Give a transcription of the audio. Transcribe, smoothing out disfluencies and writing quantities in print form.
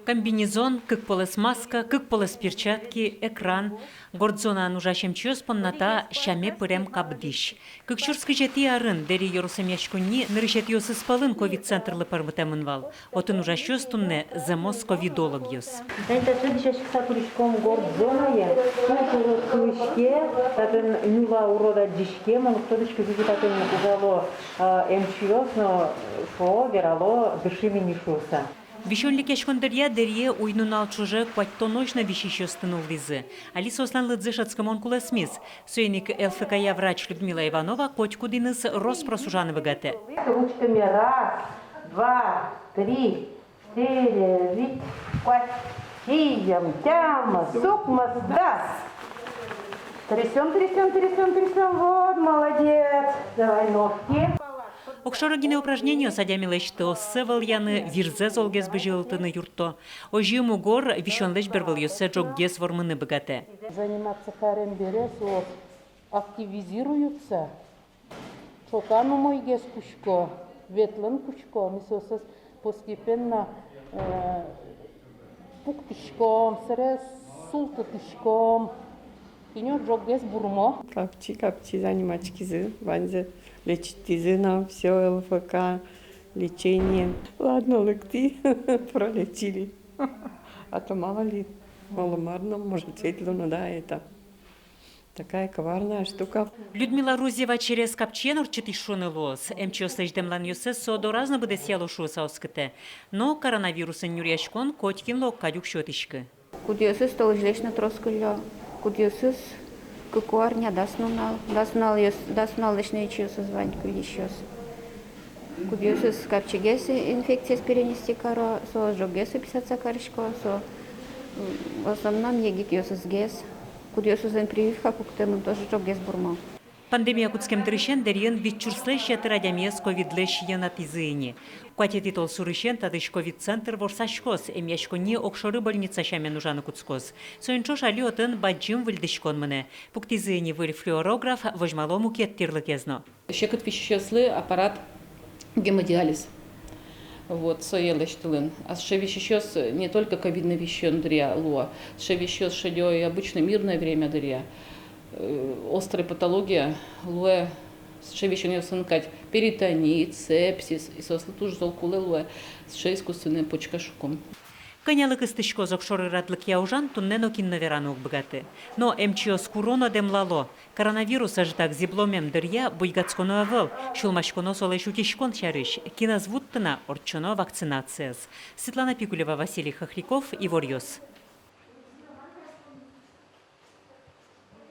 Комбинезон, как полос маска, как полос перчатки, экран. Гордзона нужащим чёс понната шаме пырем кабдиш. Как чурский жети арын, дери yorusem яшкунни, нырышет ёс испалын ковид-центрлы пармытемынвал. Отын ужащёс тунне замос ковидолог ёс. Это следующая шксапуришком гордзоная, тут квышке, татын нюла урода дишке, мон ктодышки визитатын ужало МЧОС, но шо верало дышими нишуса. Вишонлик яшкондырья дерье уйнунал чуже кваттоночно вещищёстын улизы. Алиса ослан лыдзышацкамон куласмиз. Сойник ЛФКЯ врач Людмила Иванова котьку диныс роспросужаны выгате. Ручками раз, два, три, четыре, вить, квать, кием, тяма, сукма, дас. Трясем, вот, молодец. Давай ногти. Окшорогине упражнение садямилы что севал яны вирзе золгез бежелтыны юрто. Ожиуму гор вишонлеш бервал ёсе джоггез вормыны богате. Заниматься карем берес, активизируются. Чокану мой гез кучко, ветлен кучко, мисосас постепенно пуктишком, срез султатишком. Кинё джоггез бурмо. Капчи занимачки зы, ванзе. Лечить тизына, все ЛФК, лечение. Ладно, лыкты пролечили. А то мало ли, маломарно, может, светло, но да, это такая коварная штука. Людмила Рузева через капчен урчит ишоны лос. МЧОС леждемлан юсе содо разно буде сяло шуса оскыте. Но коронавирусын нюряшкон котькин лок кадюк шотишкы. Кудиосыз толжлешна троскылё, кудиосыз кукуарня даснал лишнее чувство звань кулищёс. Кудиосыз капчегес инфекция перенести каро, со жогесу писаться карышко, со в основном егикёсыз гес. Кудиосыз прививка куктемын тоже жогес бурма. Пандемия кутскем трещен дерьен витчурслэш ятырадямес ковидлэш янатизыни. Куатети тол сурышен тадыш ковид-центр ворсашкос, эмьяшконни окшоры больница шамен ужаны куцкос. Соинчош алиотын баджим выльдышкон мыне. Пуктизыни выль флюорограф вожмалому кеттирлыкезно. Щекот вещеслы аппарат гемодиализ. Вот, соелыштылын. А шевещес не только ковидный вещен дря луа, шевещес шедё и обычно мирное время дря. Острая патология, луэ, шевещен сынкать, перитонит, сепсис, и сослы тоже золкулы луэ, с искусственным почкашуком. Конялык истышко зокшоры радлык яужан туннено кинноверанук богаты. Но МЧОС курона демлало. Коронавирус ажитак зибломем дырья буйгацконо авыл. Шулмашконо солеш утишкон чарыш. Киназвуттына орчоно вакцинацияс. Светлана Пикулева, Василий Хохряков и Ворьёс.